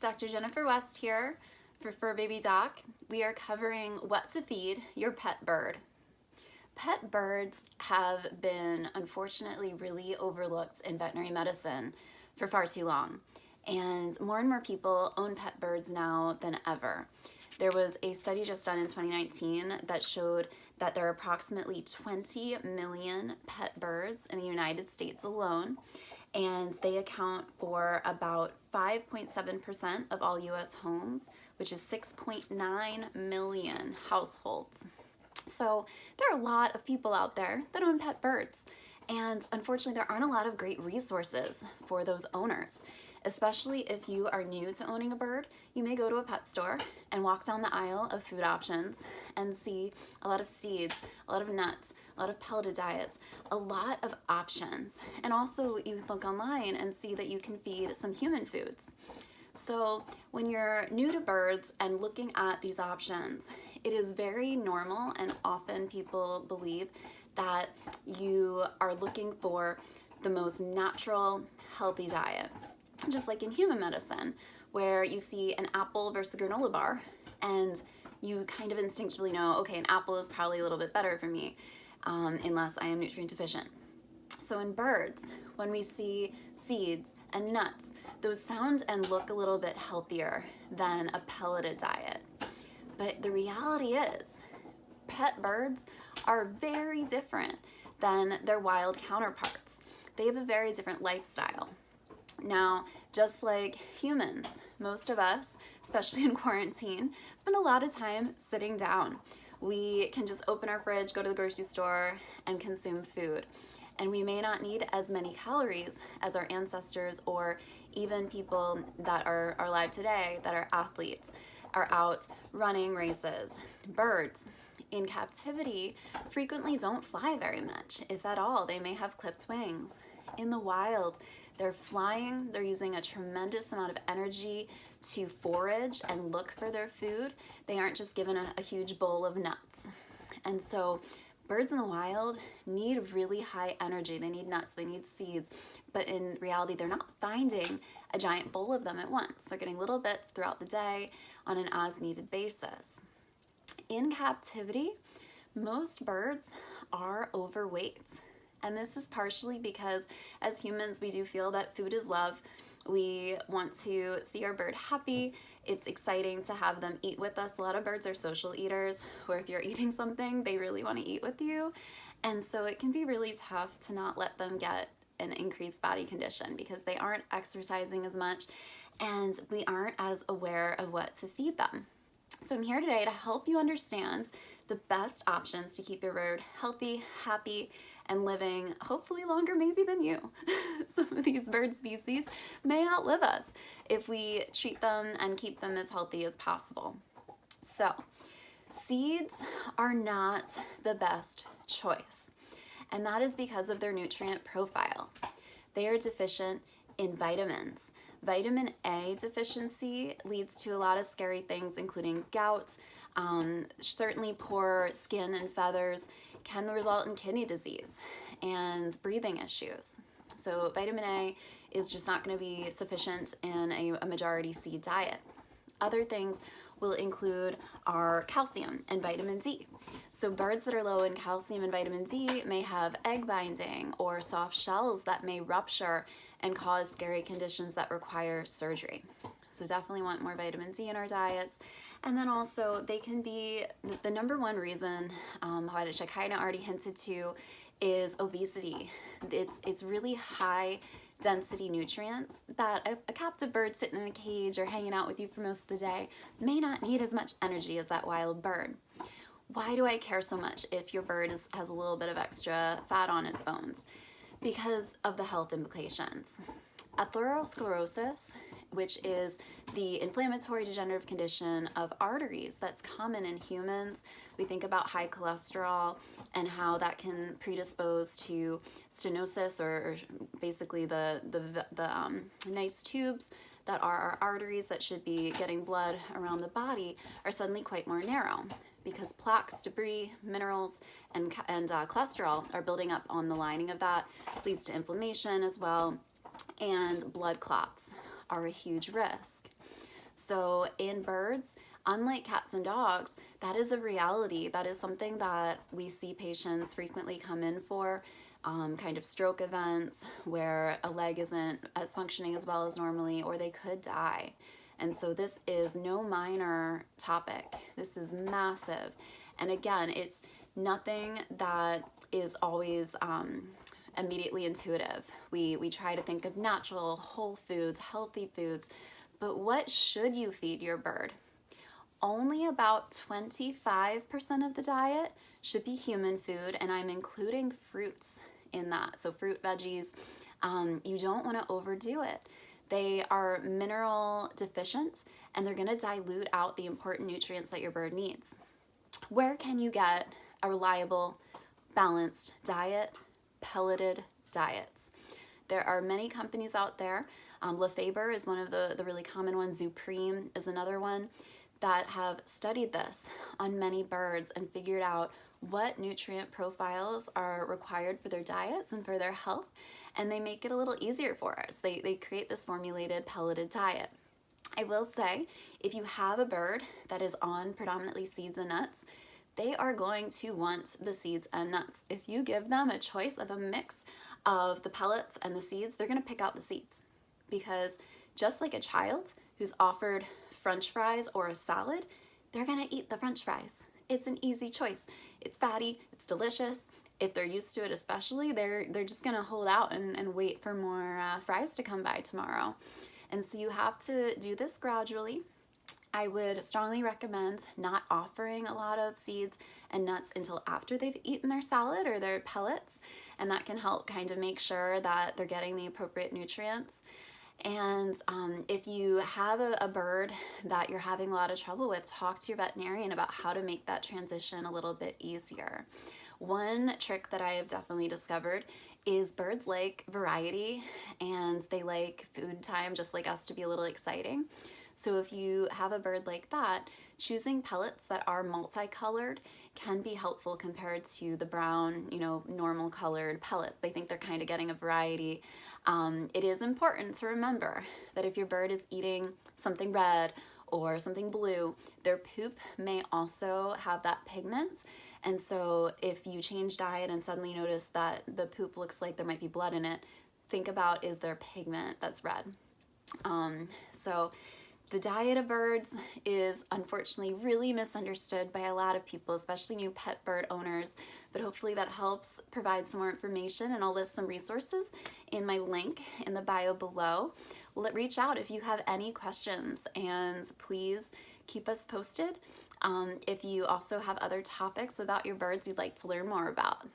Dr. Jennifer West here for Fur Baby Doc. We are covering what to feed your pet bird. Pet birds have been unfortunately really overlooked in veterinary medicine for far too long. And more people own pet birds now than ever. There was a study just done in 2019 that showed that there are approximately 20 million pet birds in the United States alone, and they account for about 5.7% of all US homes, which is 6.9 million households. So there are a lot of people out there that own pet birds, and unfortunately there aren't a lot of great resources for those owners. Especially if you are new to owning a bird, you may go to a pet store and walk down the aisle of food options and see a lot of seeds, a lot of nuts, a lot of pelleted diets, a lot of options. And also you look online and see that you can feed some human foods. So when you're new to birds and looking at these options, it is very normal, and often people believe that you are looking for the most natural, healthy diet. Just like in human medicine, where you see an apple versus a granola bar, and you kind of instinctively know, okay, an apple is probably a little bit better for me, unless I am nutrient deficient. So in birds, when we see seeds and nuts, those sound and look a little bit healthier than a pelleted diet. But the reality is, pet birds are very different than their wild counterparts. They have a very different lifestyle. Now, just like humans, most of us, especially in quarantine, spend a lot of time sitting down. We can just open our fridge, go to the grocery store, and consume food. And we may not need as many calories as our ancestors, or even people that are alive today that are athletes, are out running races. Birds in captivity frequently don't fly very much, if at all. They may have clipped wings. In the wild, they're flying, they're using a tremendous amount of energy to forage and look for their food. They aren't just given a huge bowl of nuts. And so birds in the wild need really high energy. They need nuts, they need seeds, but in reality, they're not finding a giant bowl of them at once. They're getting little bits throughout the day on an as-needed basis. In captivity, most birds are overweight. And this is partially because as humans, we do feel that food is love. We want to see our bird happy. It's exciting to have them eat with us. A lot of birds are social eaters, where if you're eating something, they really want to eat with you. And so it can be really tough to not let them get an increased body condition because they aren't exercising as much and we aren't as aware of what to feed them. So I'm here today to help you understand the best options to keep your bird healthy, happy, and living hopefully longer maybe than you. Some of these bird species may outlive us if we treat them and keep them as healthy as possible. So seeds are not the best choice, and that is because of their nutrient profile. They are deficient in vitamins. Vitamin A deficiency leads to a lot of scary things, including gout, certainly poor skin and feathers, can result in kidney disease and breathing issues. So vitamin A is just not going to be sufficient in a majority seed diet. Other things will include our calcium and vitamin D. So birds that are low in calcium and vitamin D may have egg binding or soft shells that may rupture and cause scary conditions that require surgery. So definitely want more vitamin D in our diets. And then also they can be the number one reason, which I kind of already hinted to, is obesity. It's really high density nutrients that a captive bird sitting in a cage or hanging out with you for most of the day may not need as much energy as that wild bird. Why do I care so much if your bird has a little bit of extra fat on its bones? Because of the health implications. Atherosclerosis, which is the inflammatory degenerative condition of arteries that's common in humans. We think about high cholesterol and how that can predispose to stenosis, or basically the nice tubes that are our arteries that should be getting blood around the body are suddenly quite more narrow because plaques, debris, minerals, and cholesterol are building up on the lining of that. Leads to inflammation as well, and blood clots are a huge risk. So in birds, unlike cats and dogs, that is a reality. That is something that we see patients frequently come in for, kind of stroke events where a leg isn't as functioning as well as normally, or they could die. And so this is no minor topic. This is massive. And again, it's nothing that is always immediately intuitive. We try to think of natural, whole foods, healthy foods, but what should you feed your bird? Only about 25% of the diet should be human food, and I'm including fruits in that. So fruit, veggies, you don't want to overdo it. They are mineral deficient, and they're going to dilute out the important nutrients that your bird needs. Where can you get a reliable, balanced diet? Pelleted diets. There are many companies out there. Lefebvre is one of the really common ones. Zupreme is another one that have studied this on many birds and figured out what nutrient profiles are required for their diets and for their health, and they make it a little easier for us. They create this formulated pelleted diet. I will say, if you have a bird that is on predominantly seeds and nuts, they are going to want the seeds and nuts. If you give them a choice of a mix of the pellets and the seeds, they're going to pick out the seeds, because just like a child who's offered French fries or a salad, they're going to eat the French fries. It's an easy choice. It's fatty, it's delicious. If they're used to it especially, they're just going to hold out and wait for more fries to come by tomorrow. And so you have to do this gradually. I would strongly recommend not offering a lot of seeds and nuts until after they've eaten their salad or their pellets, and that can help kind of make sure that they're getting the appropriate nutrients. And if you have a bird that you're having a lot of trouble with, talk to your veterinarian about how to make that transition a little bit easier. One trick that I have definitely discovered is birds like variety, and they like food time just like us to be a little exciting. So if you have a bird like that, choosing pellets that are multicolored can be helpful compared to the brown, normal colored pellet. They think they're kind of getting a variety. It is important to remember that if your bird is eating something red or something blue, their poop may also have that pigment. And so if you change diet and suddenly notice that the poop looks like there might be blood in it, think about, is there pigment that's red? So the diet of birds is unfortunately really misunderstood by a lot of people, especially new pet bird owners, but hopefully that helps provide some more information, and I'll list some resources in my link in the bio below. Reach out if you have any questions, and please keep us posted if you also have other topics about your birds you'd like to learn more about.